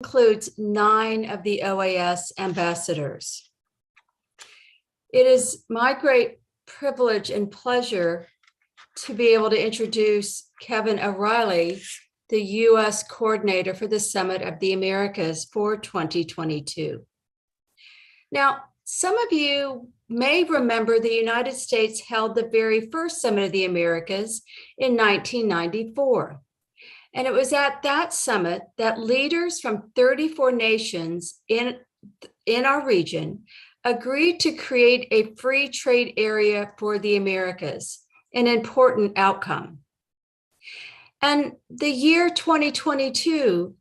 includes 9 of the OAS ambassadors. It is my great privilege and pleasure to be able to introduce Kevin O'Reilly, the U.S. coordinator for the Summit of the Americas for 2022. Now, some of you may remember the United States held the very first Summit of the Americas in 1994. And it was at that summit that leaders from 34 nations in our region agreed to create a free trade area for the Americas, an important outcome. And the year 2022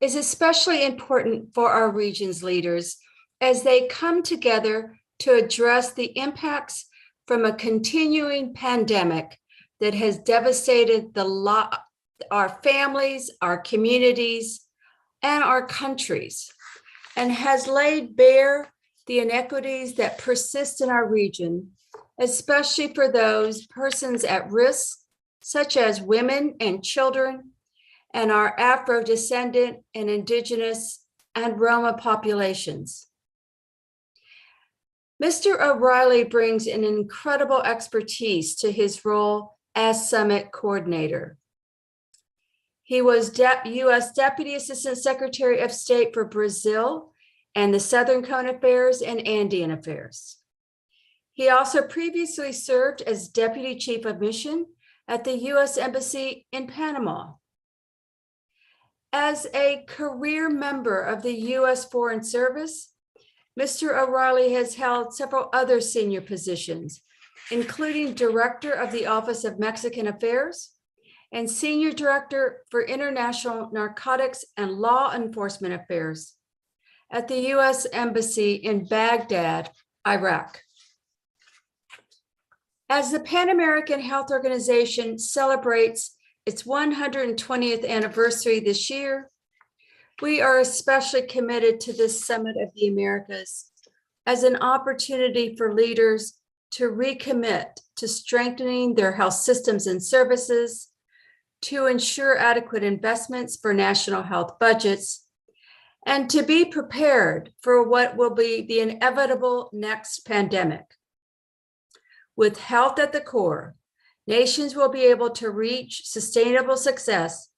is especially important for our region's leaders as they come together to address the impacts from a continuing pandemic that has devastated our families, our communities, and our countries, and has laid bare the inequities that persist in our region, especially for those persons at risk, such as women and children, and our Afro-descendant and Indigenous and Roma populations. Mr. O'Reilly brings an incredible expertise to his role as Summit Coordinator. He was U.S. Deputy Assistant Secretary of State for Brazil and the Southern Cone Affairs and Andean Affairs. He also previously served as Deputy Chief of Mission at the U.S. Embassy in Panama. As a career member of the U.S. Foreign Service, Mr. O'Reilly has held several other senior positions, including Director of the Office of Mexican Affairs and Senior Director for International Narcotics and Law Enforcement Affairs at the U.S. Embassy in Baghdad, Iraq. As the Pan American Health Organization celebrates its 120th anniversary this year, we are especially committed to this Summit of the Americas as an opportunity for leaders to recommit to strengthening their health systems and services, to ensure adequate investments for national health budgets, and to be prepared for what will be the inevitable next pandemic. With health at the core, nations will be able to reach sustainable success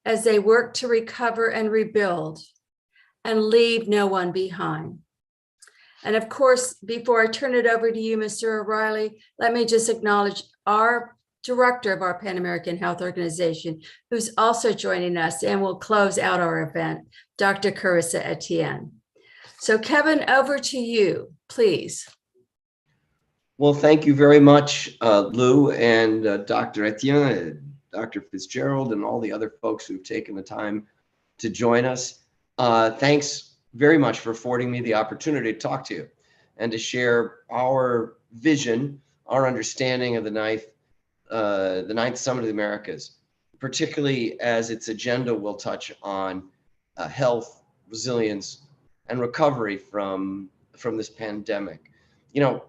as they work to recover and rebuild and leave no one behind. And of course, before I turn it over to you, Mr. O'Reilly, let me just acknowledge our director of our Pan American Health Organization, who's also joining us and will close out our event, Dr. Carissa Etienne. So Kevin, over to you, please. Well, thank you very much, Lou and Dr. Etienne, Dr. Fitzgerald, and all the other folks who've taken the time to join us. Thanks very much for affording me the opportunity to talk to you and to share our vision, our understanding of the ninth Summit of the Americas, particularly as its agenda will touch on health, resilience, and recovery from this pandemic. You know,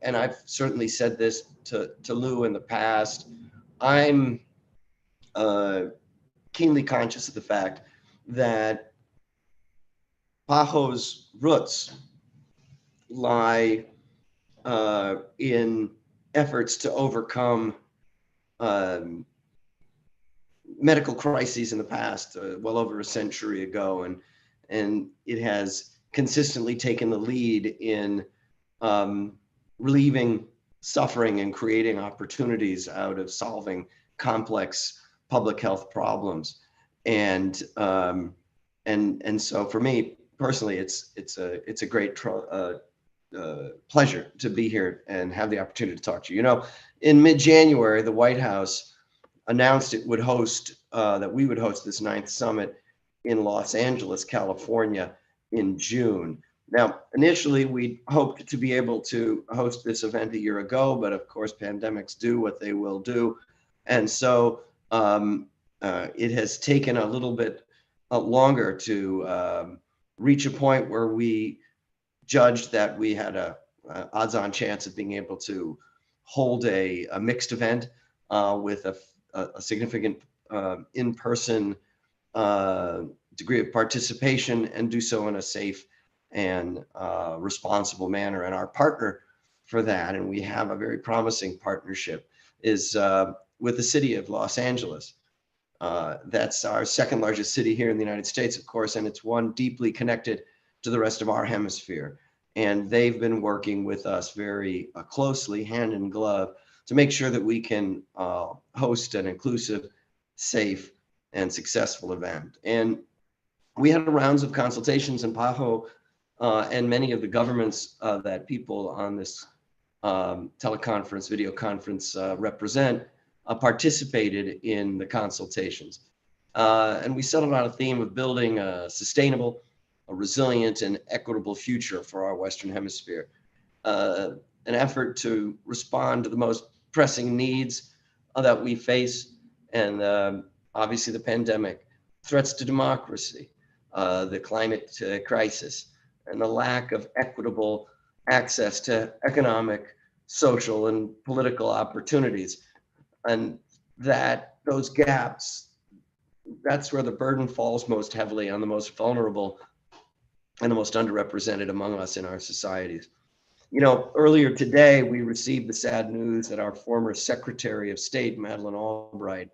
and I've certainly said this to Lou in the past, I'm keenly conscious of the fact that PAHO's roots lie in efforts to overcome medical crises in the past, well over a century ago, and it has consistently taken the lead in relieving suffering and creating opportunities out of solving complex public health problems. And so for me personally, it's a great pleasure to be here and have the opportunity to talk to you. You know, in mid-January, the White House announced it would host, that we would host this ninth summit in Los Angeles, California in June. Now, initially, we hoped to be able to host this event a year ago, but of course, pandemics do what they will do. And so it has taken a little bit longer to reach a point where we judged that we had a odds-on chance of being able to hold a mixed event with a significant in-person degree of participation and do so in a safe and responsible manner. And our partner for that, and we have a very promising partnership, is with the city of Los Angeles. That's our second largest city here in the United States, of course, and it's one deeply connected to the rest of our hemisphere. And they've been working with us very closely, hand in glove, to make sure that we can host an inclusive, safe, and successful event. And we had rounds of consultations in PAHO, and many of the governments that people on this teleconference, video conference represent participated in the consultations. And we settled on a theme of building a sustainable, a resilient, and equitable future for our Western Hemisphere. An effort to respond to the most pressing needs that we face, and obviously the pandemic, threats to democracy, the climate crisis, and the lack of equitable access to economic, social, and political opportunities. And that those gaps, that's where the burden falls most heavily on the most vulnerable and the most underrepresented among us in our societies. You know, earlier today, we received the sad news that our former Secretary of State, Madeleine Albright,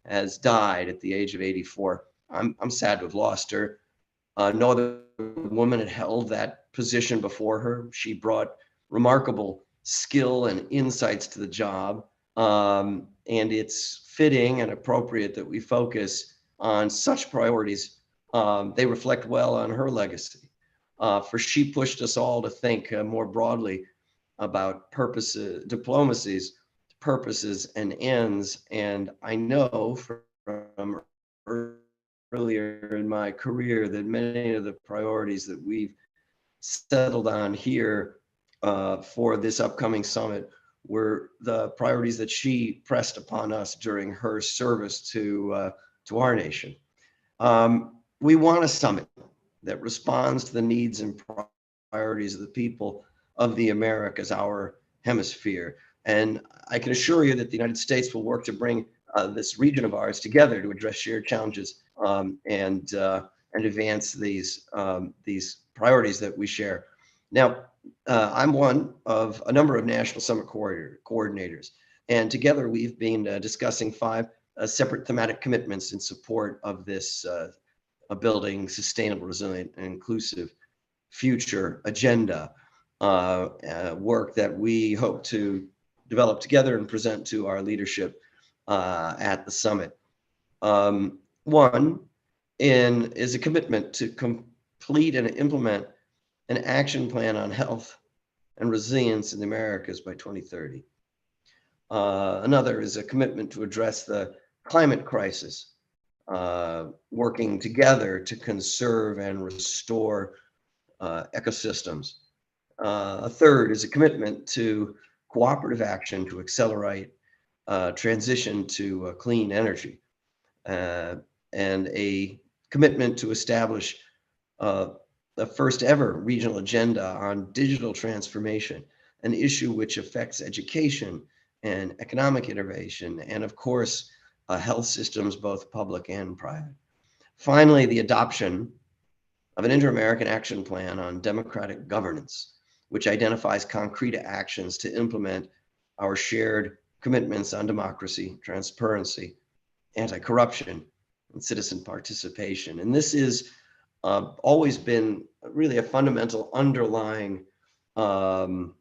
has died at the age of 84. I'm sad to have lost her. No other woman had held that position before her. She brought remarkable skill and insights to the job. And it's fitting and appropriate that we focus on such priorities. They reflect well on her legacy. For she pushed us all to think more broadly about purposes, diplomacies, purposes, and ends. And I know from earlier in my career that many of the priorities that we've settled on here for this upcoming summit were the priorities that she pressed upon us during her service to our nation. We want a summit that responds to the needs and priorities of the people of the Americas, our hemisphere. And I can assure you that the United States will work to bring this region of ours together to address shared challenges and advance these priorities that we share. Now, I'm one of a number of national summit coordinators, and together we've been discussing 5 separate thematic commitments in support of this building sustainable, resilient, and inclusive future agenda work that we hope to develop together and present to our leadership at the summit. One is a commitment to complete and implement an action plan on health and resilience in the Americas by 2030. Another is a commitment to address the climate crisis, working together to conserve and restore ecosystems. A third is a commitment to cooperative action to accelerate transition to clean energy, and a commitment to establish the first ever regional agenda on digital transformation, an issue which affects education and economic innovation, and of course, health systems, both public and private. Finally, the adoption of an Inter-American Action Plan on democratic governance, which identifies concrete actions to implement our shared commitments on democracy, transparency, anti-corruption, and citizen participation. And this is always been really a fundamental underlying kind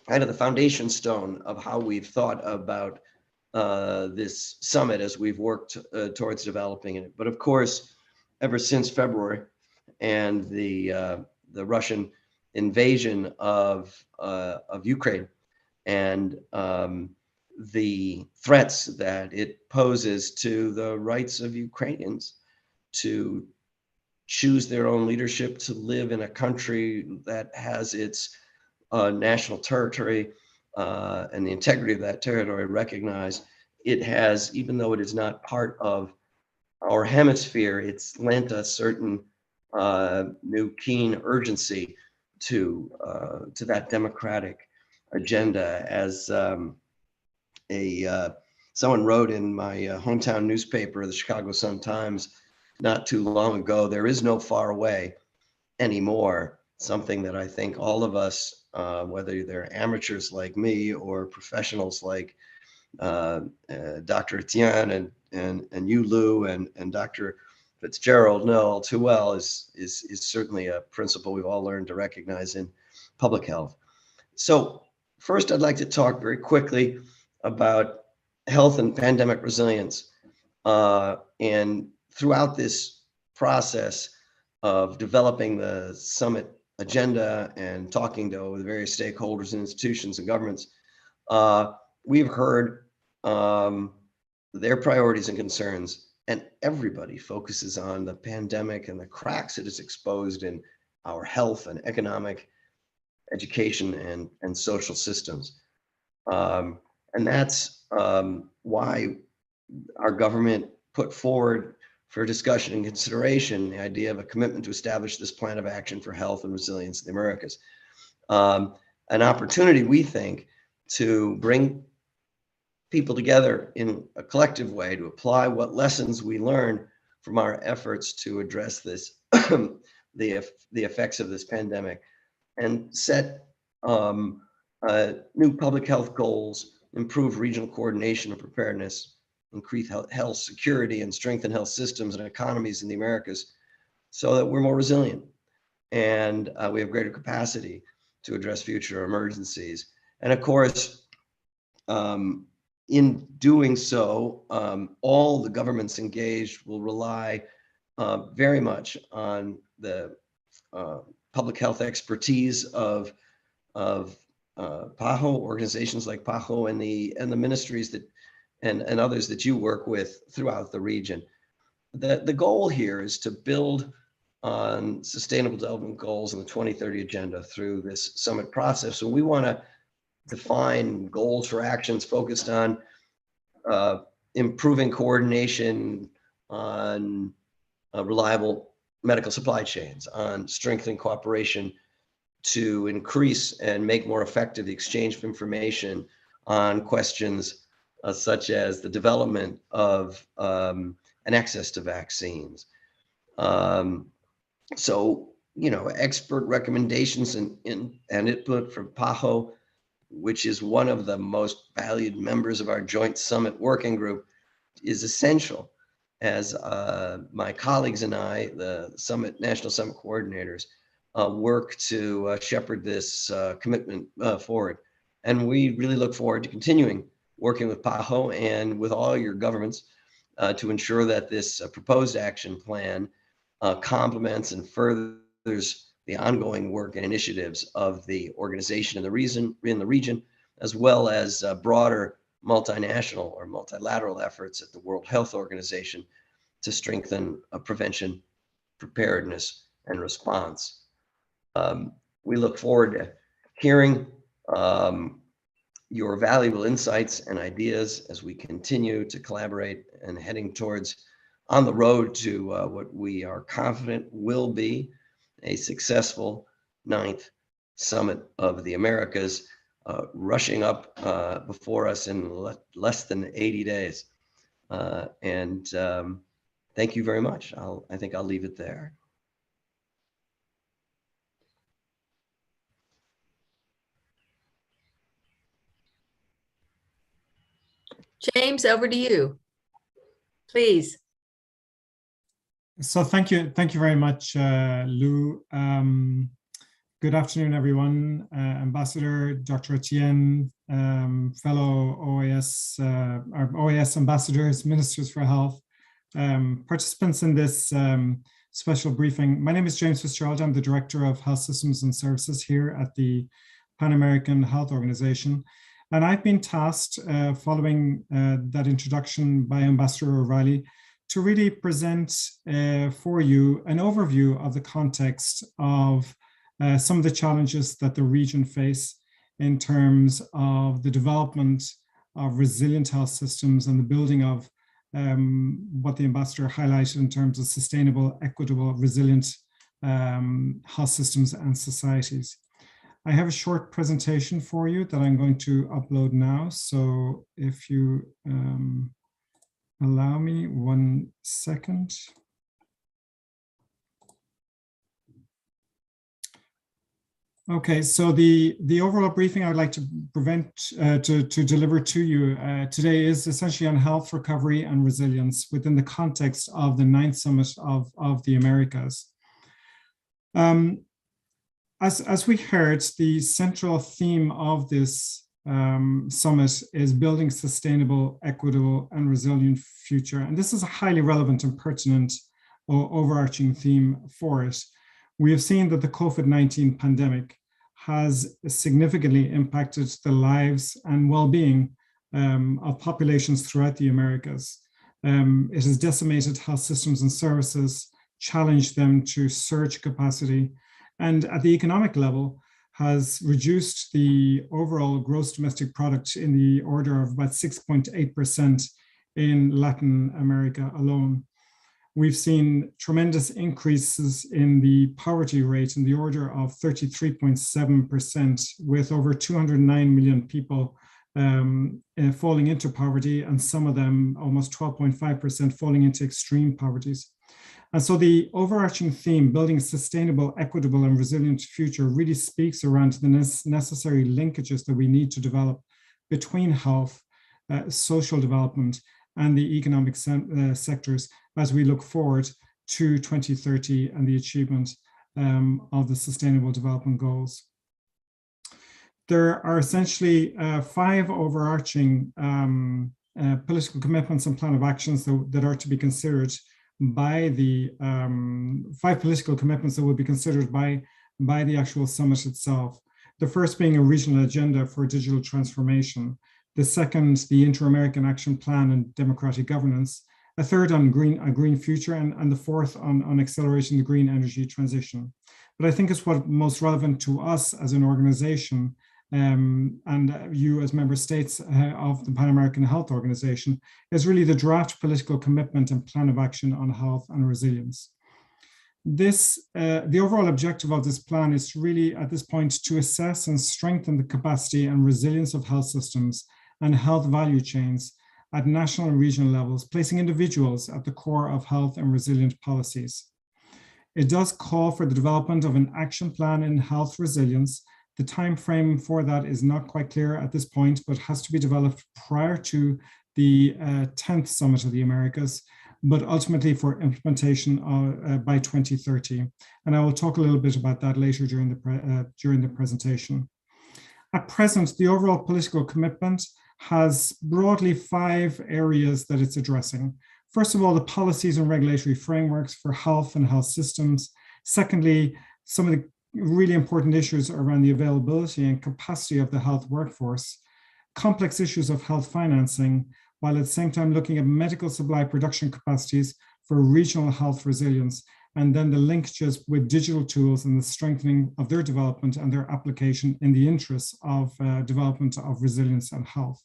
of the foundation stone of how we've thought about this summit as we've worked towards developing it. But of course, ever since February and the Russian invasion of Ukraine and the threats that it poses to the rights of Ukrainians to choose their own leadership, to live in a country that has its national territory and the integrity of that territory recognized. It has, even though it is not part of our hemisphere, it's lent a certain new keen urgency to that democratic agenda. As someone wrote in my hometown newspaper, the Chicago Sun-Times, not too long ago. There is no far away anymore. Something that I think all of us, whether they're amateurs like me or professionals like Dr. Etienne and you, Lou, and Dr. Fitzgerald know all too well, is certainly a principle we've all learned to recognize in public health. So first, I'd like to talk very quickly about health and pandemic resilience. And throughout this process of developing the summit agenda and talking to the various stakeholders and institutions and governments, we've heard their priorities and concerns, and everybody focuses on the pandemic and the cracks it has exposed in our health and economic, education, and social systems. And that's why our government put forward for discussion and consideration the idea of a commitment to establish this plan of action for health and resilience in the Americas. An opportunity, we think, to bring people together in a collective way to apply what lessons we learn from our efforts to address this, the effects of this pandemic, and set new public health goals, improve regional coordination and preparedness, increase health security, and strengthen health systems and economies in the Americas so that we're more resilient and we have greater capacity to address future emergencies. And of course, in doing so, all the governments engaged will rely very much on the public health expertise of PAHO, organizations like PAHO, and the ministries that and others that you work with throughout the region. The goal here is to build on Sustainable Development Goals and the 2030 Agenda through this summit process. So we want to define goals for actions focused on improving coordination, on reliable medical supply chains, on strengthening cooperation to increase and make more effective the exchange of information on questions such as the development of and access to vaccines. So, expert recommendations and input from PAHO, which is one of the most valued members of our joint summit working group, is essential as my colleagues and I, the National Summit coordinators, work to shepherd this commitment forward. And we really look forward to continuing working with PAHO and with all your governments to ensure that this proposed action plan complements and furthers the ongoing work and initiatives of the organization in the region, as well as broader multinational or multilateral efforts at the World Health Organization to strengthen prevention, preparedness, and response. We look forward to hearing your valuable insights and ideas as we continue to collaborate and heading towards on the road to what we are confident will be a successful 9th Summit of the Americas, rushing up before us in less than 80 days. And thank you very much. I think I'll leave it there. James, over to you, please. So thank you very much, Lou. Good afternoon, everyone. Ambassador Dr. Etienne, fellow OAS, our OAS ambassadors, ministers for health, participants in this special briefing. My name is James Fitzgerald. I'm the Director of Health Systems and Services here at the Pan American Health Organization. And I've been tasked, following that introduction by Ambassador O'Reilly, to really present for you an overview of the context of some of the challenges that the region face in terms of the development of resilient health systems and the building of what the ambassador highlighted in terms of sustainable, equitable, resilient health systems and societies. I have a short presentation for you that I'm going to upload now. So if you allow me 1 second. Okay, so the overall briefing I would like to deliver to you today is essentially on health recovery and resilience within the context of the 9th Summit of the Americas. As we heard, the central theme of this summit is building sustainable, equitable, and resilient future. And this is a highly relevant and pertinent overarching theme for it. We have seen that the COVID-19 pandemic has significantly impacted the lives and well-being of populations throughout the Americas. It has decimated health systems and services, challenged them to surge capacity, and at the economic level has reduced the overall gross domestic product in the order of about 6.8% in Latin America alone. We've seen tremendous increases in the poverty rate in the order of 33.7%, with over 209 million people falling into poverty, and some of them, almost 12.5%, falling into extreme poverties. And so the overarching theme, building a sustainable, equitable, and resilient future, really speaks around the necessary linkages that we need to develop between health, social development, and the economic sectors as we look forward to 2030 and the achievement of the Sustainable Development Goals. There are essentially 5 overarching political commitments and plan of actions that are to be considered by the 5 political commitments that will be considered by the actual summit itself. The first being a regional agenda for digital transformation. The second, the Inter-American Action Plan and Democratic Governance. A third on a green future, and the fourth on accelerating the green energy transition. But I think it's what most relevant to us as an organization and you as member states of the Pan-American Health Organization is really the draft political commitment and plan of action on health and resilience. The overall objective of this plan is really at this point to assess and strengthen the capacity and resilience of health systems and health value chains at national and regional levels, placing individuals at the core of health and resilient policies. It does call for the development of an action plan in health resilience. The time frame for that is not quite clear at this point, but has to be developed prior to the 10th Summit of the Americas, but ultimately for implementation by 2030. And I will talk a little bit about that later during the presentation. At present, the overall political commitment has broadly 5 areas that it's addressing. First of all, the policies and regulatory frameworks for health and health systems. Secondly, some of the really important issues around the availability and capacity of the health workforce, complex issues of health financing, while at the same time looking at medical supply production capacities for regional health resilience, and then the linkages with digital tools and the strengthening of their development and their application in the interests of development of resilience and health.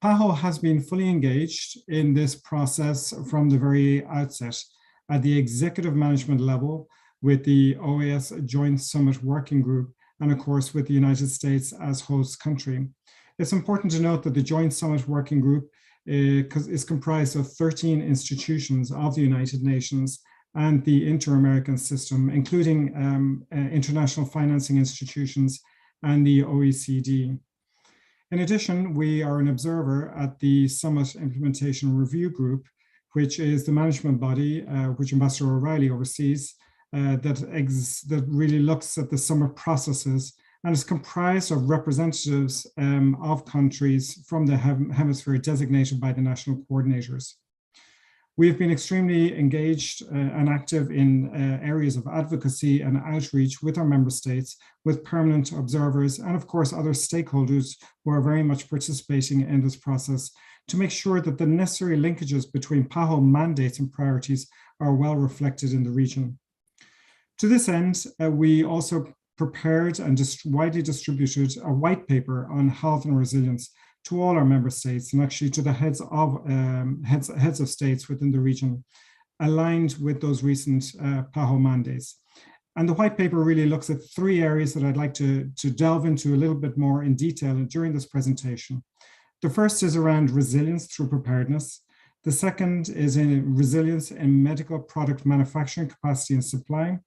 PAHO has been fully engaged in this process from the very outset at the executive management level with the OAS Joint Summit Working Group, and of course with the United States as host country. It's important to note that the Joint Summit Working Group is comprised of 13 institutions of the United Nations and the Inter-American system, including international financing institutions and the OECD. In addition, we are an observer at the Summit Implementation Review Group, which is the management body which Ambassador O'Reilly oversees, that really looks at the summit processes and is comprised of representatives of countries from the hemisphere designated by the national coordinators. We have been extremely engaged and active in areas of advocacy and outreach with our member states, with permanent observers, and of course other stakeholders who are very much participating in this process to make sure that the necessary linkages between PAHO mandates and priorities are well reflected in the region. To this end, we also prepared and widely distributed a white paper on health and resilience to all our member states, and actually to the heads of states within the region, aligned with those recent PAHO mandates. And the white paper really looks at 3 areas that I'd like to delve into a little bit more in detail during this presentation. The first is around resilience through preparedness. The second is in resilience in medical product manufacturing capacity and supply.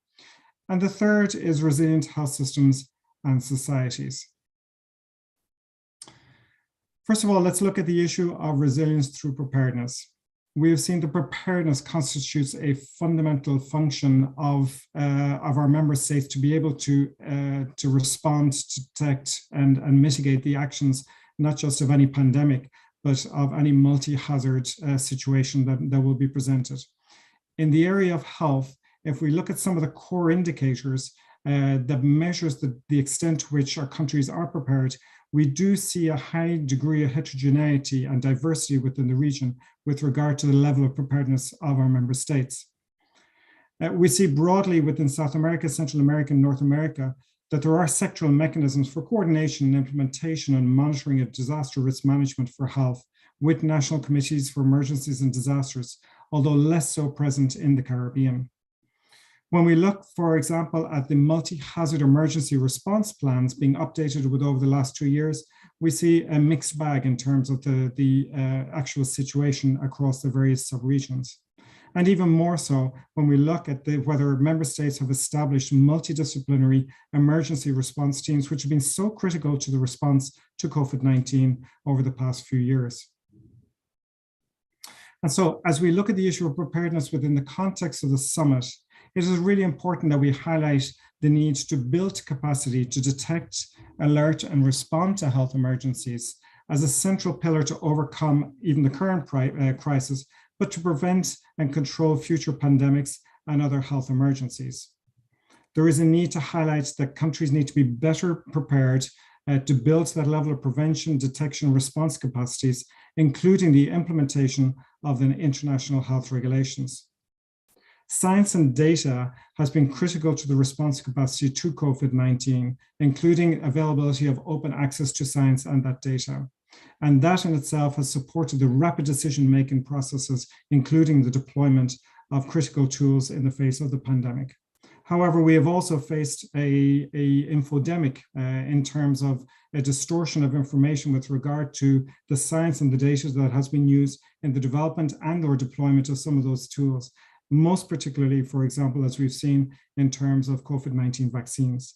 And the third is resilient health systems and societies. First of all, let's look at the issue of resilience through preparedness. We have seen that preparedness constitutes a fundamental function of our member states to be able to respond, to detect and mitigate the actions, not just of any pandemic, but of any multi-hazard situation that will be presented. In the area of health, if we look at some of the core indicators that measures the extent to which our countries are prepared, we do see a high degree of heterogeneity and diversity within the region with regard to the level of preparedness of our member states. We see broadly within South America, Central America, and North America that there are sectoral mechanisms for coordination and implementation and monitoring of disaster risk management for health with national committees for emergencies and disasters, although less so present in the Caribbean. When we look, for example, at the multi-hazard emergency response plans being updated with over the last 2 years, we see a mixed bag in terms of the actual situation across the various sub-regions. And even more so when we look at whether member states have established multidisciplinary emergency response teams, which have been so critical to the response to COVID-19 over the past few years. And so as we look at the issue of preparedness within the context of the summit, it is really important that we highlight the need to build capacity to detect, alert, and respond to health emergencies as a central pillar to overcome even the current crisis, but to prevent and control future pandemics and other health emergencies. There is a need to highlight that countries need to be better prepared to build that level of prevention, detection, response capacities, including the implementation of the international health regulations. Science and data has been critical to the response capacity to COVID-19, including availability of open access to science and that data. And that in itself has supported the rapid decision-making processes, including the deployment of critical tools in the face of the pandemic. However, we have also faced a infodemic in terms of a distortion of information with regard to the science and the data that has been used in the development and or deployment of some of those tools, most particularly, for example, as we've seen in terms of COVID-19 vaccines.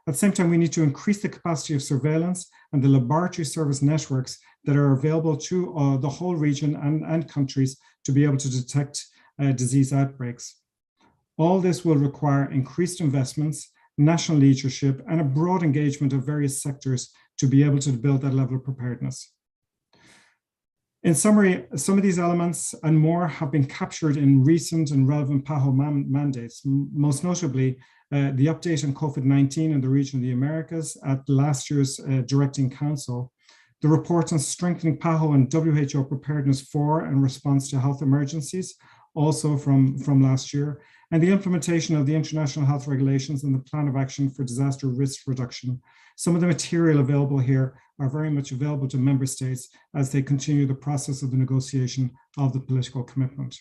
At the same time, we need to increase the capacity of surveillance and the laboratory service networks that are available to the whole region and countries to be able to detect disease outbreaks. All this will require increased investments, national leadership, and a broad engagement of various sectors to be able to build that level of preparedness. In summary, some of these elements and more have been captured in recent and relevant PAHO mandates, most notably the update on COVID-19 in the region of the Americas at last year's Directing Council, the report on strengthening PAHO and WHO preparedness for and response to health emergencies, also from last year, and the implementation of the international health regulations and the plan of action for disaster risk reduction. Some of the material available here are very much available to member states as they continue the process of the negotiation of the political commitment.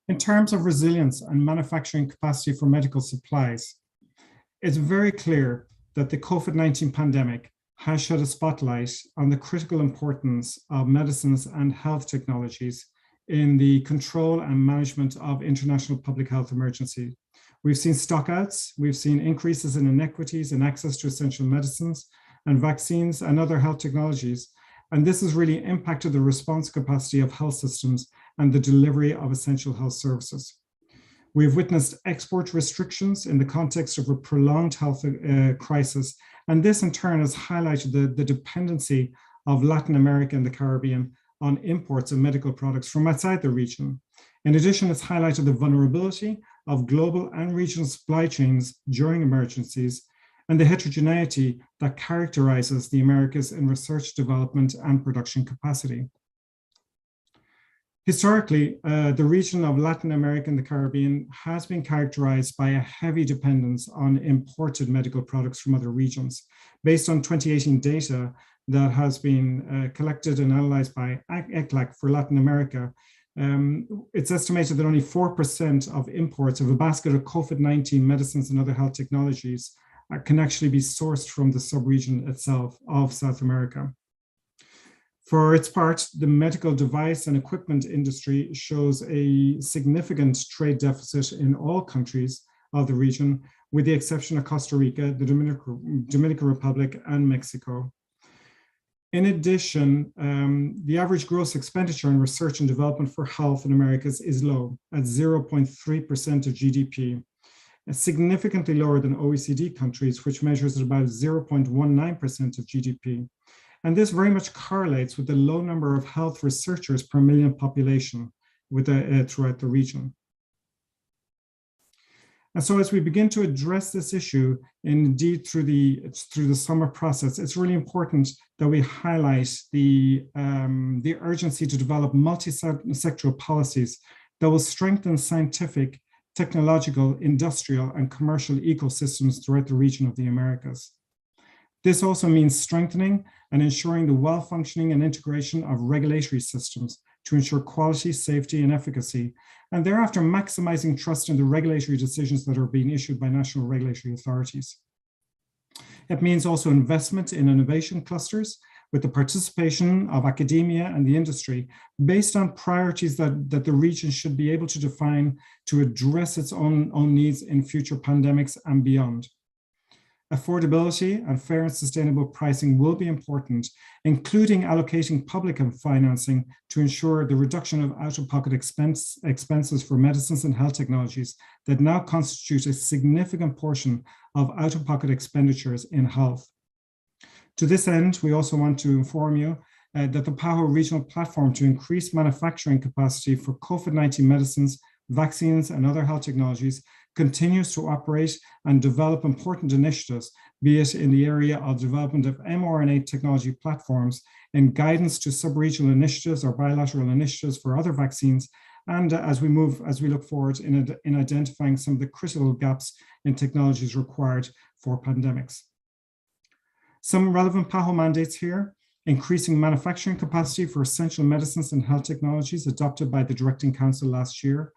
In terms of resilience and manufacturing capacity for medical supplies, it's very clear that the COVID-19 pandemic has shed a spotlight on the critical importance of medicines and health technologies in the control and management of international public health emergency. We've seen stockouts, we've seen increases in inequities in access to essential medicines and vaccines and other health technologies. And this has really impacted the response capacity of health systems and the delivery of essential health services. We've witnessed export restrictions in the context of a prolonged health crisis. And this in turn has highlighted the dependency of Latin America and the Caribbean on imports of medical products from outside the region. In addition, it's highlighted the vulnerability of global and regional supply chains during emergencies and the heterogeneity that characterizes the Americas in research, development, and production capacity. Historically, the region of Latin America and the Caribbean has been characterized by a heavy dependence on imported medical products from other regions. Based on 2018 data that has been collected and analyzed by ECLAC for Latin America, it's estimated that only 4% of imports of a basket of COVID-19 medicines and other health technologies can actually be sourced from the sub-region itself of South America. For its part, the medical device and equipment industry shows a significant trade deficit in all countries of the region, with the exception of Costa Rica, the Dominican Republic, and Mexico. In addition, the average gross expenditure on research and development for health in Americas is low, at 0.3% of GDP, significantly lower than OECD countries, which measures at about 0.19% of GDP. And this very much correlates with the low number of health researchers per million population throughout the region. And so as we begin to address this issue, indeed through the summer process, it's really important that we highlight the urgency to develop multi-sectoral policies that will strengthen scientific, technological, industrial, and commercial ecosystems throughout the region of the Americas. This also means strengthening and ensuring the well-functioning and integration of regulatory systems to ensure quality, safety, and efficacy, and thereafter maximizing trust in the regulatory decisions that are being issued by national regulatory authorities. It means also investment in innovation clusters with the participation of academia and the industry based on priorities that the region should be able to define to address its own needs in future pandemics and beyond. Affordability and fair and sustainable pricing will be important, including allocating public financing to ensure the reduction of out-of-pocket expenses for medicines and health technologies that now constitute a significant portion of out-of-pocket expenditures in health. To this end, we also want to inform you that the PAHO regional platform to increase manufacturing capacity for COVID-19 medicines, vaccines, and other health technologies continues to operate and develop important initiatives, be it in the area of development of mRNA technology platforms, in guidance to sub-regional initiatives or bilateral initiatives for other vaccines, and as we look forward in identifying some of the critical gaps in technologies required for pandemics. Some relevant PAHO mandates here: increasing manufacturing capacity for essential medicines and health technologies adopted by the Directing Council last year,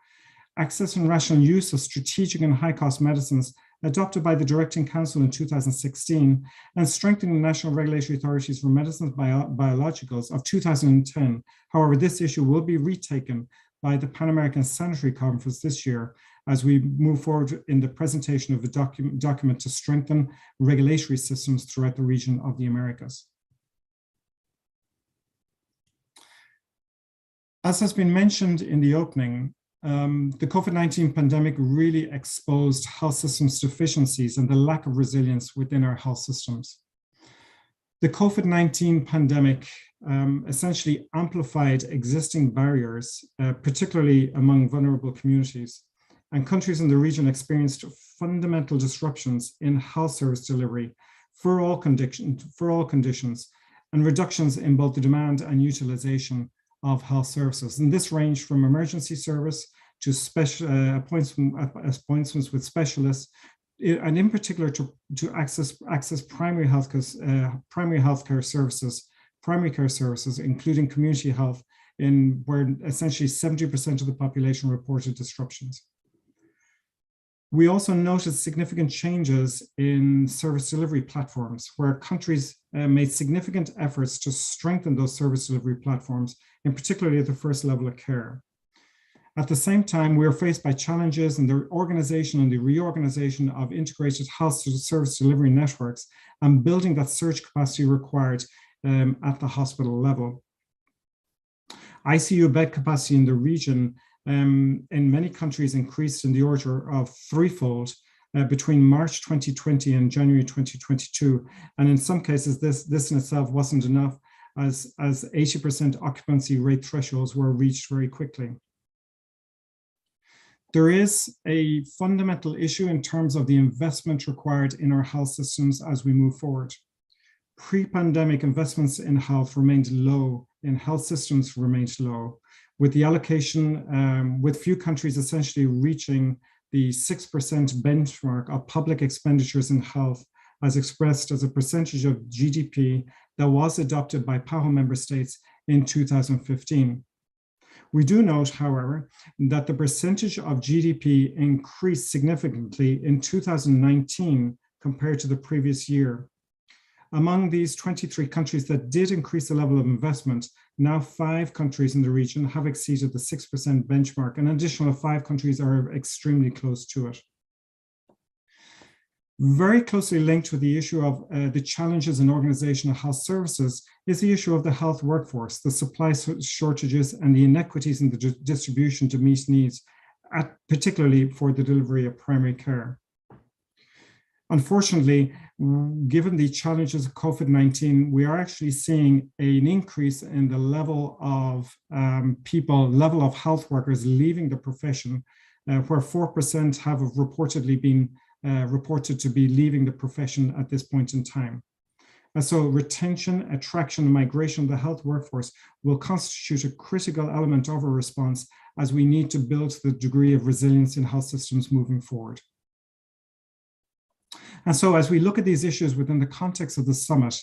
access and rational use of strategic and high-cost medicines adopted by the Directing Council in 2016, and strengthening national regulatory authorities for medicines biologicals of 2010. However, this issue will be retaken by the Pan American Sanitary Conference this year as we move forward in the presentation of the document to strengthen regulatory systems throughout the region of the Americas. As has been mentioned in the opening, the COVID-19 pandemic really exposed health systems deficiencies and the lack of resilience within our health systems. The COVID-19 pandemic essentially amplified existing barriers, particularly among vulnerable communities, and countries in the region experienced fundamental disruptions in health service delivery for all conditions, and reductions in both the demand and utilization of health services. And this ranged from emergency service to special appointments with specialists, and in particular to access primary care services, including community health, where essentially 70% of the population reported disruptions. We also noticed significant changes in service delivery platforms, where countries made significant efforts to strengthen those service delivery platforms, in particular at the first level of care. At the same time, we are faced by challenges in the organization and the reorganization of integrated health service delivery networks and building that surge capacity required at the hospital level. ICU bed capacity in the region in many countries increased in the order of threefold between March 2020 and January 2022. And in some cases, this in itself wasn't enough, as 80% occupancy rate thresholds were reached very quickly. There is a fundamental issue in terms of the investment required in our health systems as we move forward. Pre-pandemic investments in health remained low, in health systems remained low, with the allocation, with few countries essentially reaching the 6% benchmark of public expenditures in health as expressed as a percentage of GDP that was adopted by PAHO member states in 2015. We do note, however, that the percentage of GDP increased significantly in 2019 compared to the previous year. Among these 23 countries that did increase the level of investment, now 5 countries in the region have exceeded the 6% benchmark, and an additional 5 countries are extremely close to it. Very closely linked with the issue of the challenges in organization of health services is the issue of the health workforce, the supply shortages and the inequities in the distribution to meet needs, particularly for the delivery of primary care. Unfortunately, given the challenges of COVID-19, we are actually seeing an increase in the level of level of health workers leaving the profession, where 4% have reportedly been reported to be leaving the profession at this point in time. And so retention, attraction, and migration of the health workforce will constitute a critical element of our response as we need to build the degree of resilience in health systems moving forward. And so as we look at these issues within the context of the summit,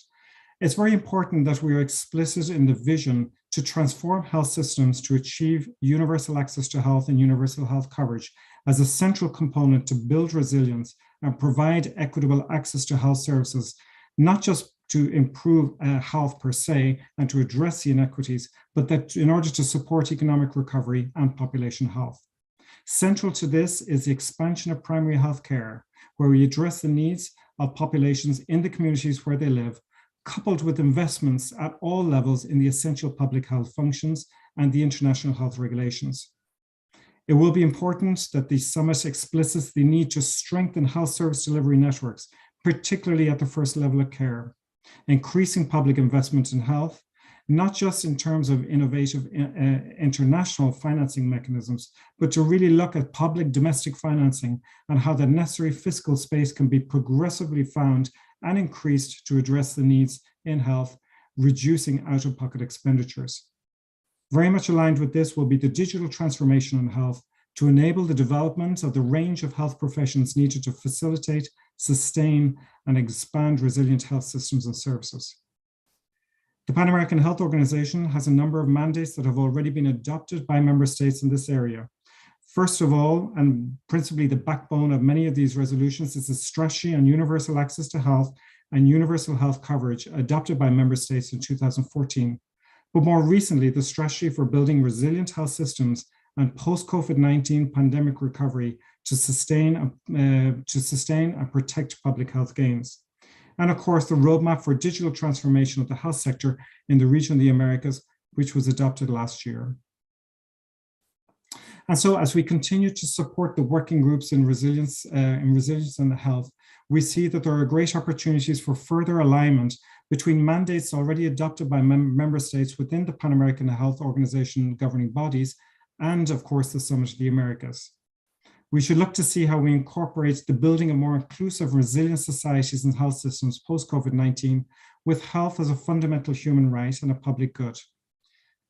it's very important that we are explicit in the vision to transform health systems to achieve universal access to health and universal health coverage as a central component to build resilience and provide equitable access to health services, not just to improve health per se and to address the inequities, but that in order to support economic recovery and population health. Central to this is the expansion of primary health care, where we address the needs of populations in the communities where they live, coupled with investments at all levels in the essential public health functions and the international health regulations. It will be important that the summit explicits the need to strengthen health service delivery networks, particularly at the first level of care, increasing public investment in health, not just in terms of innovative international financing mechanisms, but to really look at public domestic financing and how the necessary fiscal space can be progressively found and increased to address the needs in health, reducing out-of-pocket expenditures. Very much aligned with this will be the digital transformation in health to enable the development of the range of health professions needed to facilitate, sustain, and expand resilient health systems and services. The Pan American Health Organization has a number of mandates that have already been adopted by member states in this area. First of all, and principally the backbone of many of these resolutions, is the strategy on universal access to health and universal health coverage adopted by member states in 2014. But more recently, the strategy for building resilient health systems and post-COVID-19 pandemic recovery to sustain and protect public health gains. And of course, the roadmap for digital transformation of the health sector in the region of the Americas, which was adopted last year. And so as we continue to support the working groups in resilience and health, we see that there are great opportunities for further alignment between mandates already adopted by member states within the Pan American Health Organization governing bodies and of course the Summit of the Americas. We should look to see how we incorporate the building of more inclusive, resilient societies and health systems post-COVID-19 with health as a fundamental human right and a public good.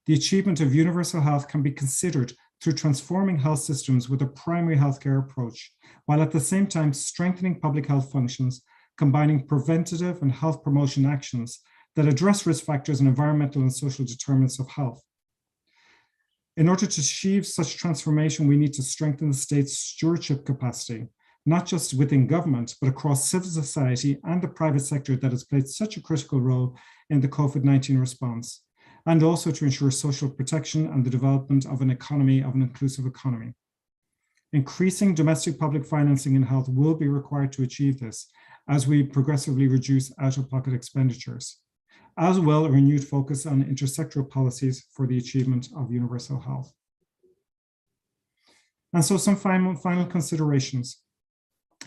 The achievement of universal health can be considered through transforming health systems with a primary healthcare approach, while at the same time strengthening public health functions, combining preventative and health promotion actions that address risk factors and environmental and social determinants of health. In order to achieve such transformation, we need to strengthen the state's stewardship capacity, not just within government, but across civil society and the private sector that has played such a critical role in the COVID-19 response, and also to ensure social protection and the development of an inclusive economy. Increasing domestic public financing in health will be required to achieve this as we progressively reduce out-of-pocket expenditures, as well as a renewed focus on intersectoral policies for the achievement of universal health. And so some final considerations.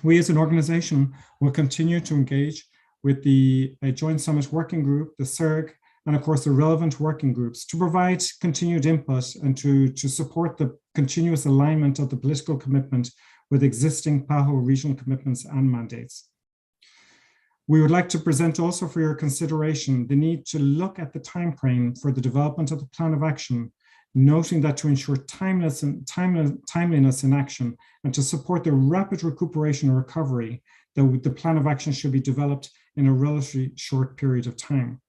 We as an organization will continue to engage with the Joint Summit Working Group, the CERG, and of course the relevant working groups to provide continued input and to support the continuous alignment of the political commitment with existing PAHO regional commitments and mandates. We would like to present also for your consideration the need to look at the timeframe for the development of the plan of action, noting that to ensure timeliness in action and to support the rapid recuperation and recovery, the plan of action should be developed in a relatively short period of time.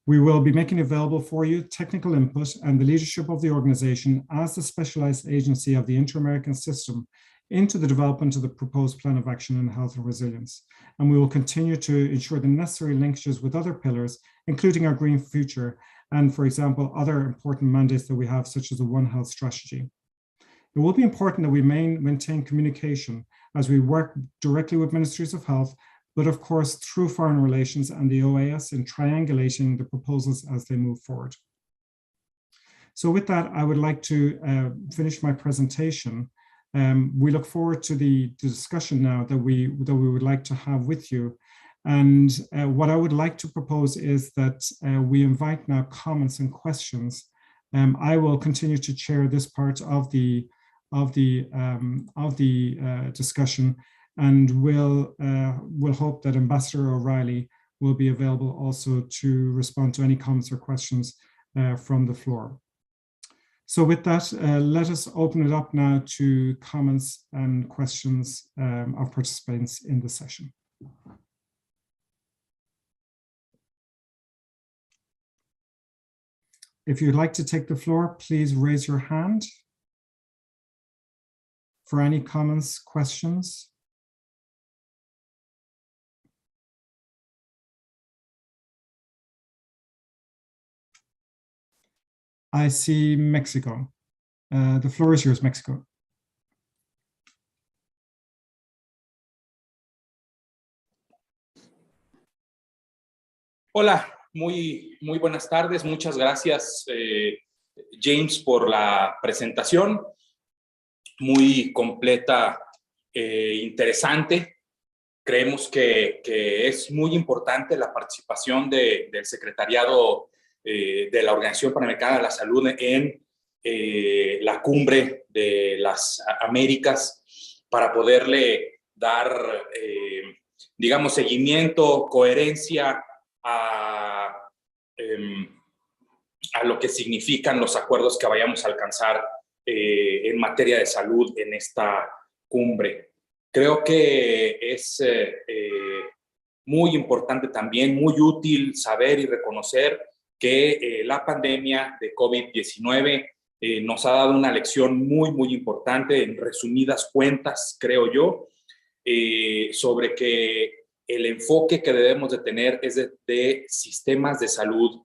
We will be making available for you technical input and the leadership of the organization as the specialized agency of the Inter-American system into the development of the proposed plan of action in health and resilience. And we will continue to ensure the necessary linkages with other pillars, including our green future, and for example, other important mandates that we have, such as the One Health strategy. It will be important that we maintain communication as we work directly with ministries of health, but of course, through foreign relations and the OAS in triangulating the proposals as they move forward. So with that, I would like to finish my presentation. We look forward to the discussion now that we would like to have with you. And what I would like to propose is that we invite now comments and questions. I will continue to chair this part of the discussion, and we'll hope that Ambassador O'Reilly will be available also to respond to any comments or questions from the floor. So with that, let us open it up now to comments and questions of participants in the session. If you'd like to take the floor, please raise your hand for any comments, questions. I see Mexico. The floor is yours, Mexico. Hola, muy buenas tardes. Muchas gracias, James, por la presentación. Muy completa, interesante. Creemos que es muy importante la participación del secretariado de la Organización Panamericana de la Salud en la cumbre de las Américas para poderle dar, digamos, seguimiento, coherencia a lo que significan los acuerdos que vayamos a alcanzar en materia de salud en esta cumbre. Creo que es muy importante también, muy útil saber y reconocer que la pandemia de COVID-19 nos ha dado una lección muy importante, en resumidas cuentas, creo yo, sobre que el enfoque que debemos de tener es de sistemas de salud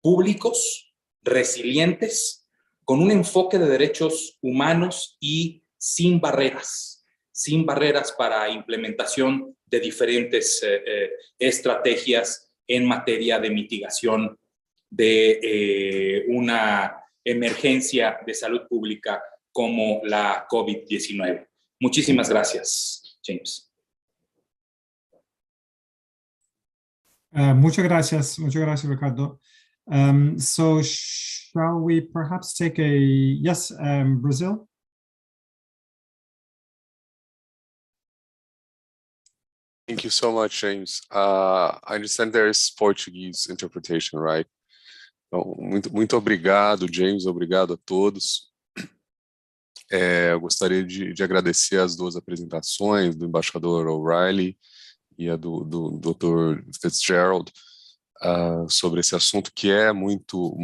públicos, resilientes, con un enfoque de derechos humanos y sin barreras para implementación de diferentes estrategias en materia de mitigación de una emergencia de salud pública como la COVID-19. Muchísimas gracias, James. Muchas gracias, Ricardo. So shall we perhaps take a, yes, Brazil? Thank you so much, James. I understand there is Portuguese interpretation, right? Então, muito obrigado, James, obrigado a todos. Eu gostaria de agradecer as duas apresentações do embaixador O'Reilly e a do Dr. Fitzgerald sobre esse assunto que é muito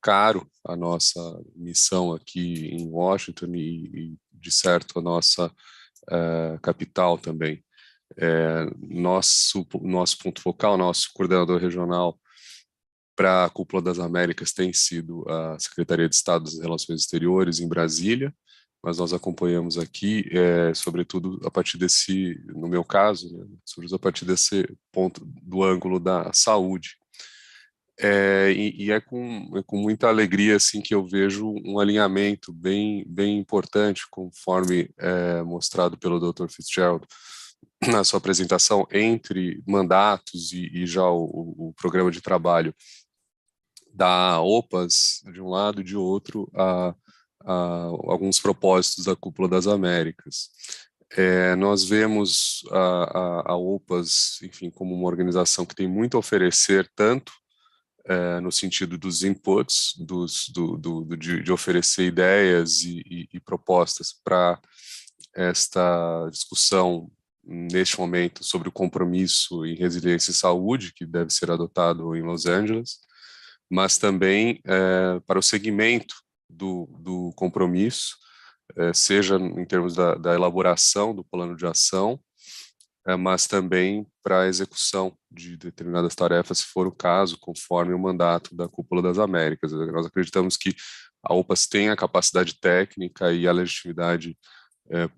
caro à nossa missão aqui em Washington e de certo, a nossa capital também. Nosso ponto focal, nosso coordenador regional para a Cúpula das Américas tem sido a Secretaria de Estado das Relações Exteriores em Brasília, mas nós acompanhamos aqui, sobretudo a partir desse, no meu caso, né, sobretudo a partir desse ponto do ângulo da saúde. E é com muita alegria assim, que eu vejo um alinhamento bem importante, conforme mostrado pelo Dr. Fitzgerald na sua apresentação, entre mandatos e já o programa de trabalho da OPAS, de um lado, e de outro, a alguns propósitos da Cúpula das Américas. Nós vemos a OPAS, enfim, como uma organização que tem muito a oferecer, tanto no sentido dos inputs, de oferecer ideias e propostas para esta discussão, neste momento, sobre o compromisso em resiliência e saúde, que deve ser adotado em Los Angeles, mas também para o segmento do compromisso seja em termos da elaboração do plano de ação, mas também para a execução de determinadas tarefas, se for o caso, conforme o mandato da Cúpula das Américas. Nós acreditamos que a OPAS tem a capacidade técnica e a legitimidade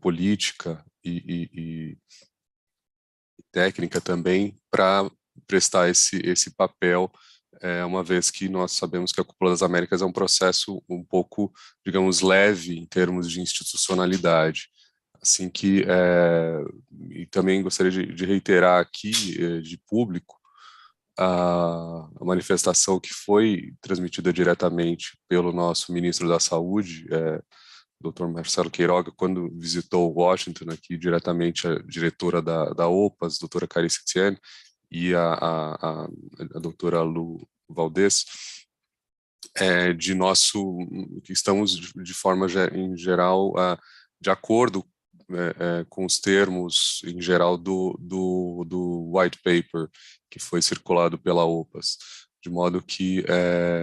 política e técnica também para prestar esse papel, uma vez que nós sabemos que a Cúpula das Américas é um processo um pouco, digamos, leve em termos de institucionalidade. Assim que, e também gostaria de reiterar aqui, de público, a manifestação que foi transmitida diretamente pelo nosso ministro da Saúde, Dr. Marcelo Queiroga, quando visitou Washington, aqui diretamente a diretora da OPAS, doutora Carice Etienne, e a doutora Lu Valdez, de nosso, que estamos de forma em geral de acordo com os termos em geral do white paper que foi circulado pela OPAS, de modo que,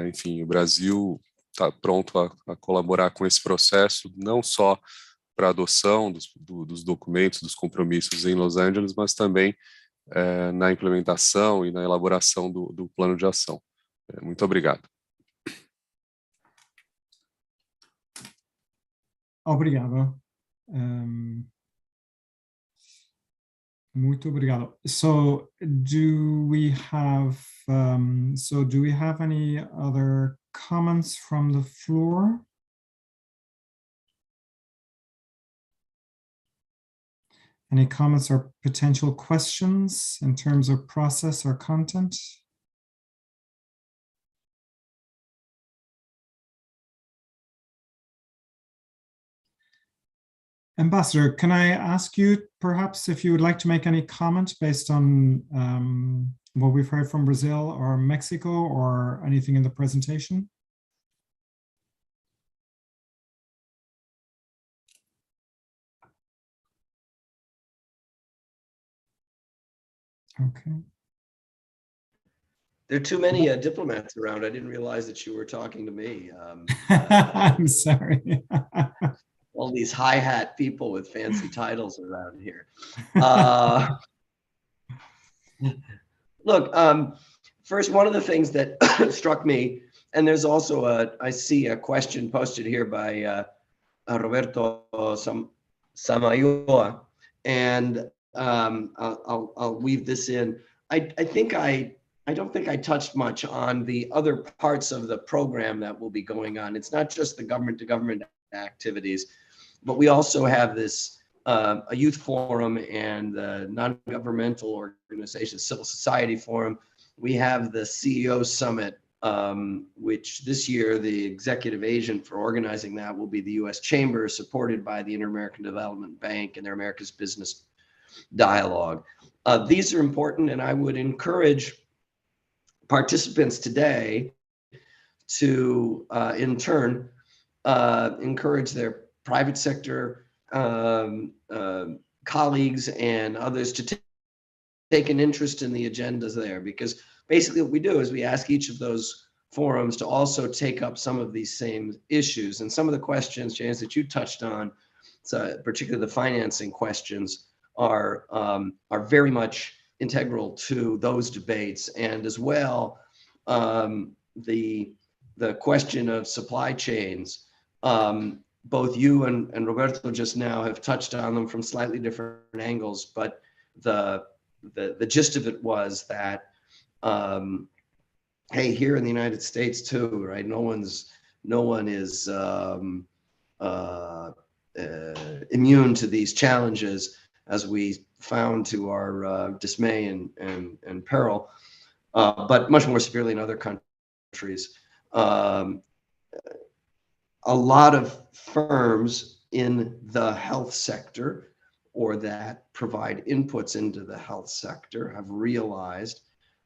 enfim, o Brasil está pronto a colaborar com esse processo, não só para a adoção dos documentos, dos compromissos em Los Angeles, mas também na implementação e na elaboração do plano de ação. Muito obrigado. Obrigado. Muito obrigado. So do we have any other comments from the floor? Any comments or potential questions in terms of process or content? Ambassador, can I ask you perhaps if you would like to make any comment based on what we've heard from Brazil or Mexico or anything in the presentation? Okay. There are too many diplomats around. I didn't realize that you were talking to me. I'm sorry. All these hi-hat people with fancy titles around here. Look, first, one of the things that struck me, and there's also I see a question posted here by Roberto Samayoa, and I'll weave this in. I don't think I touched much on the other parts of the program that will be going on. It's not just the government-to-government activities, but we also have this a youth forum and the non-governmental organization, civil society forum. We have the CEO summit, which this year the executive agent for organizing that will be the U.S. Chamber, supported by the Inter-American Development Bank and their America's Business Dialogue. These are important, and I would encourage participants today to, in turn, encourage their private sector colleagues and others to take an interest in the agendas there, because basically what we do is we ask each of those forums to also take up some of these same issues. And some of the questions, James, that you touched on, particularly the financing questions, are very much integral to those debates. And as well, the question of supply chains, both you and Roberto just now have touched on them from slightly different angles, but the gist of it was that, hey, here in the United States too, right? No one is immune to these challenges, as we found to our dismay and peril, but much more severely in other countries. A lot of firms in the health sector or that provide inputs into the health sector have realized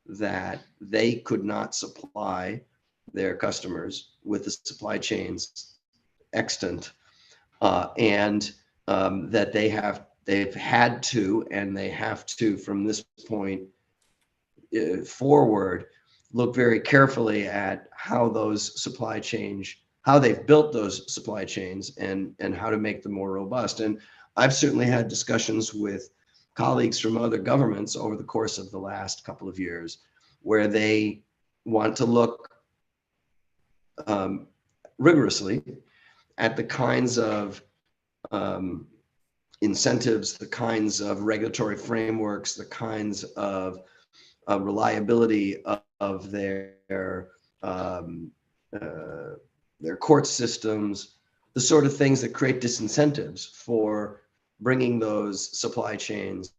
that they could not supply their customers with the supply chains extant, and that they've had to, and they have to, from this point forward, look very carefully at how those supply chains how they've built those supply chains and how to make them more robust. And I've certainly had discussions with colleagues from other governments over the course of the last couple of years where they want to look rigorously at the kinds of incentives, the kinds of regulatory frameworks, the kinds of reliability of their court systems, the sort of things that create disincentives for bringing those supply chains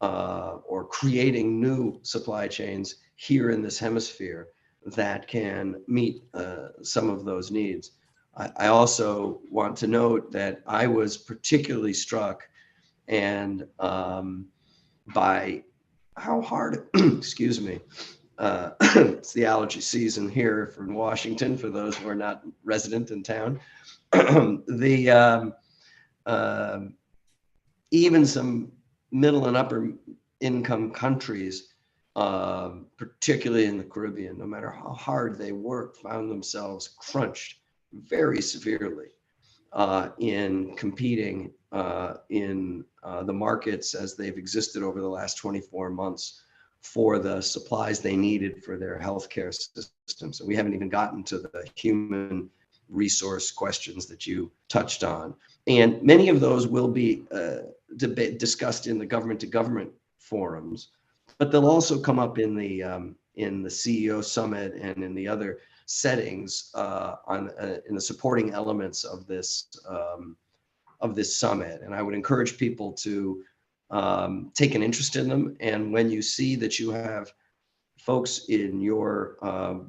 or creating new supply chains here in this hemisphere that can meet some of those needs. I also want to note that I was particularly struck and by how hard, excuse me, it's the allergy season here from Washington for those who are not resident in town. Even some middle and upper income countries, particularly in the Caribbean, no matter how hard they worked, found themselves crunched very severely in competing in the markets as they've existed over the last 24 months for the supplies they needed for their healthcare systems. And we haven't even gotten to the human resource questions that you touched on. And many of those will be discussed in the government-to-government forums, but they'll also come up in the CEO summit and in the other settings in the supporting elements of this summit. And I would encourage people to take an interest in them. And when you see that you have folks in your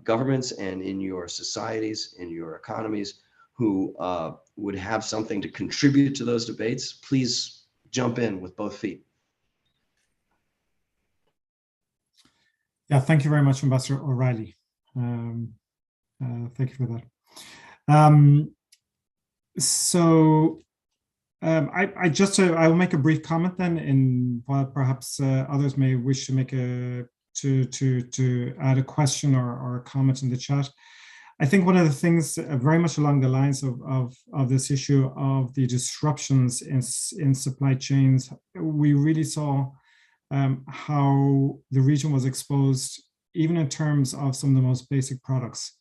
governments and in your societies, in your economies, who would have something to contribute to those debates, please jump in with both feet. Yeah, thank you very much, Ambassador O'Reilly. Thank you for that. I will make a brief comment then, in while perhaps others may wish to make to add a question or a comment in the chat. I think one of the things very much along the lines of this issue of the disruptions in supply chains, we really saw how the region was exposed, even in terms of some of the most basic products,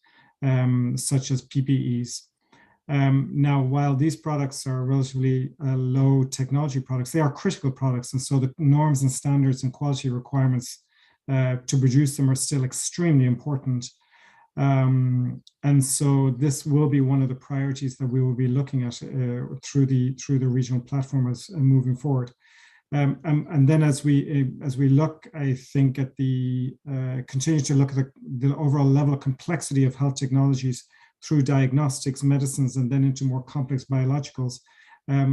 such as PPEs. Now, while these products are relatively low technology products, they are critical products. And so the norms and standards and quality requirements to produce them are still extremely important. And so this will be one of the priorities that we will be looking at through the regional platform as moving forward. And then as we look, I think at continue to look at the overall level of complexity of health technologies through diagnostics, medicines, and then into more complex biologicals,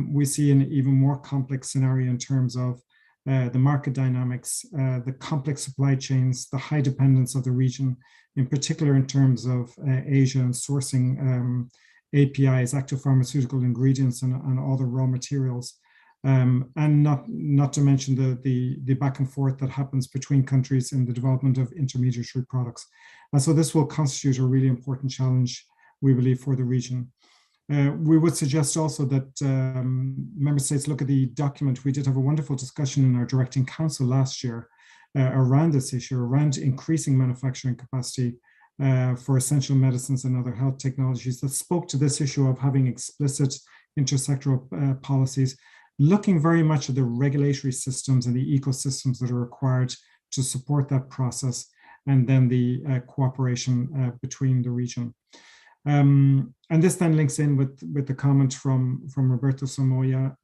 we see an even more complex scenario in terms of the market dynamics, the complex supply chains, the high dependence of the region, in particular in terms of Asia and sourcing APIs, active pharmaceutical ingredients, and all the raw materials. And not to mention the back and forth that happens between countries in the development of intermediary products. And so this will constitute a really important challenge, we believe, for the region. We would suggest also that member states look at the document. We did have a wonderful discussion in our directing council last year around this issue, around increasing manufacturing capacity for essential medicines and other health technologies, that spoke to this issue of having explicit intersectoral policies, looking very much at the regulatory systems and the ecosystems that are required to support that process, and then the cooperation between the region. And this then links in with the comment from Roberto Samoya,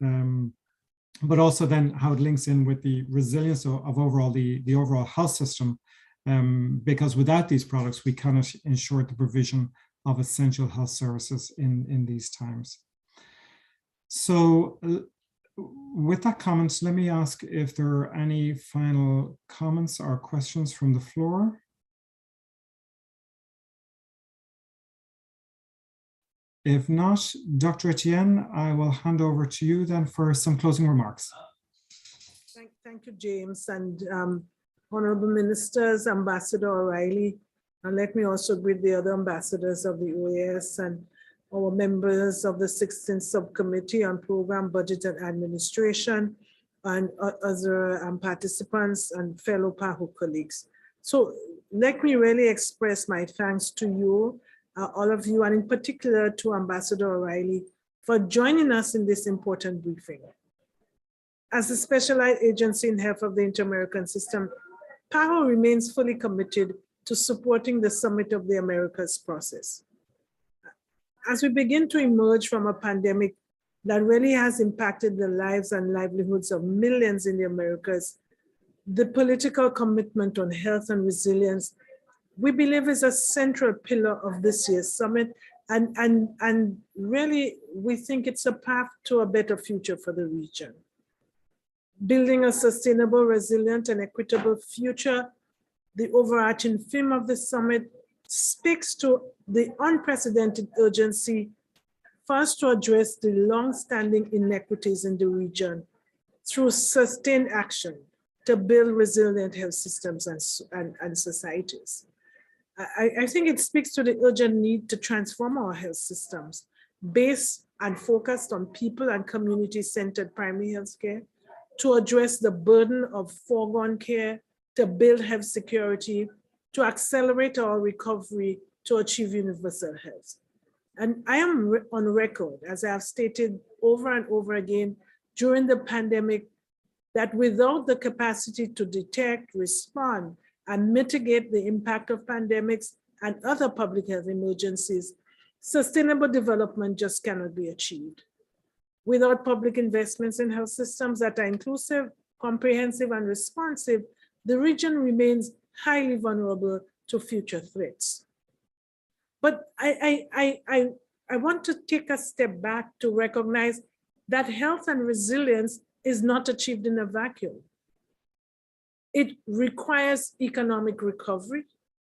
but also then how it links in with the resilience of overall the overall health system, because without these products, we cannot ensure the provision of essential health services in these times. So with that comment, let me ask if there are any final comments or questions from the floor. If not, Dr. Etienne, I will hand over to you then for some closing remarks. Thank you, James, and Honorable Ministers, Ambassador O'Reilly, And let me also greet the other ambassadors of the OAS and our members of the 16th Subcommittee on Program, Budget and Administration, and other participants and fellow PAHO colleagues. So let me really express my thanks to you, all of you, and in particular to Ambassador O'Reilly for joining us in this important briefing. As a specialized agency in health of the Inter-American system, PAHO remains fully committed to supporting the Summit of the Americas process. As we begin to emerge from a pandemic that really has impacted the lives and livelihoods of millions in the Americas, the political commitment on health and resilience, we believe, is a central pillar of this year's summit. And really, we think it's a path to a better future for the region. Building a sustainable, resilient, and equitable future, the overarching theme of the summit speaks to the unprecedented urgency first to address the long-standing inequities in the region through sustained action to build resilient health systems and societies. I think it speaks to the urgent need to transform our health systems based and focused on people and community-centered primary health care, to address the burden of foregone care, to build health security, to accelerate our recovery to achieve universal health. And I am on record, as I have stated over and over again during the pandemic, that without the capacity to detect, respond, and mitigate the impact of pandemics and other public health emergencies, sustainable development just cannot be achieved. Without public investments in health systems that are inclusive, comprehensive, and responsive, the region remains highly vulnerable to future threats. But I want to take a step back to recognize that health and resilience is not achieved in a vacuum. It requires economic recovery,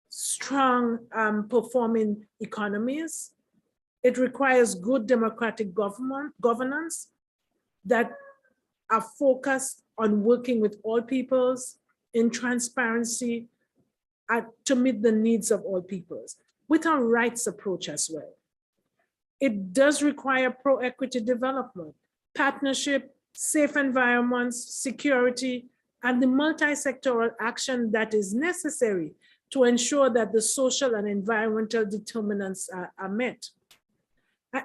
strong performing economies. It requires good democratic governance that are focused on working with all peoples in transparency to meet the needs of all peoples, with a rights approach as well. It does require pro-equity development, partnership, safe environments, security, and the multi-sectoral action that is necessary to ensure that the social and environmental determinants are met.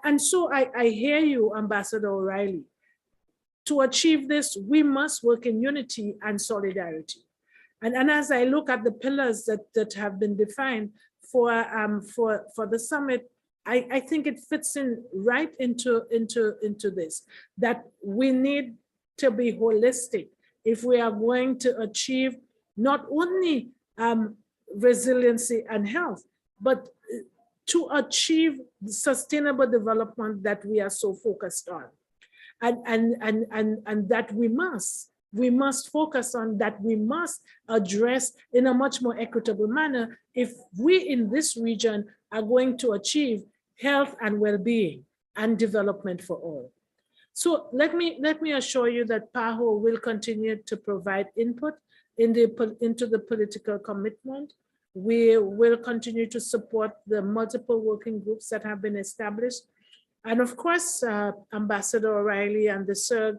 And so I hear you, Ambassador O'Reilly. To achieve this, we must work in unity and solidarity. And as I look at the pillars that have been defined for the summit, I think it fits in right into this, that we need to be holistic if we are going to achieve not only resiliency and health, but to achieve the sustainable development that we are so focused on. And that we must focus on, that we must address in a much more equitable manner if we in this region are going to achieve health and well-being and development for all. So let me assure you that PAHO will continue to provide input into the political commitment. We will continue to support the multiple working groups that have been established. And of course, Ambassador O'Reilly and the SIRG,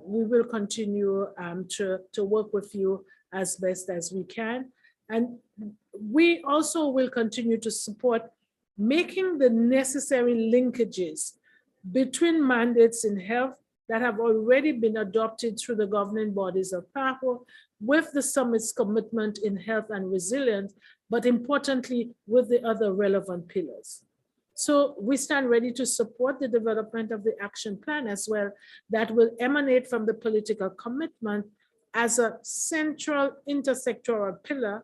we will continue to work with you as best as we can. And we also will continue to support making the necessary linkages between mandates in health that have already been adopted through the governing bodies of PAHO with the summit's commitment in health and resilience, but importantly, with the other relevant pillars. So we stand ready to support the development of the action plan as well, that will emanate from the political commitment as a central intersectoral pillar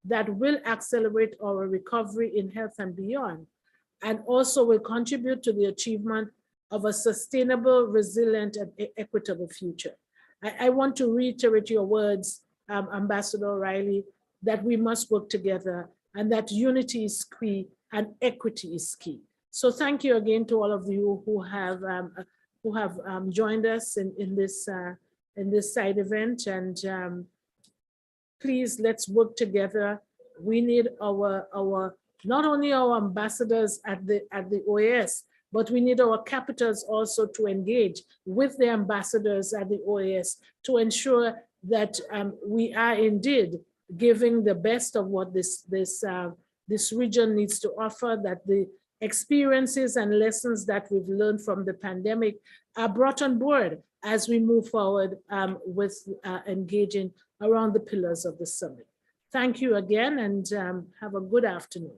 that will accelerate our recovery in health and beyond, and also will contribute to the achievement of a sustainable, resilient, and equitable future. I want to reiterate your words, Ambassador O'Reilly, that we must work together and that unity is key and equity is key. So thank you again to all of you who have joined us in this side event, and please let's work together we need our not only our ambassadors at the OAS, but we need our capitals also to engage with the ambassadors at the OAS to ensure that we are indeed giving the best of what this region needs to offer, that the experiences and lessons that we've learned from the pandemic are brought on board as we move forward with engaging around the pillars of the summit. Thank you again, and have a good afternoon.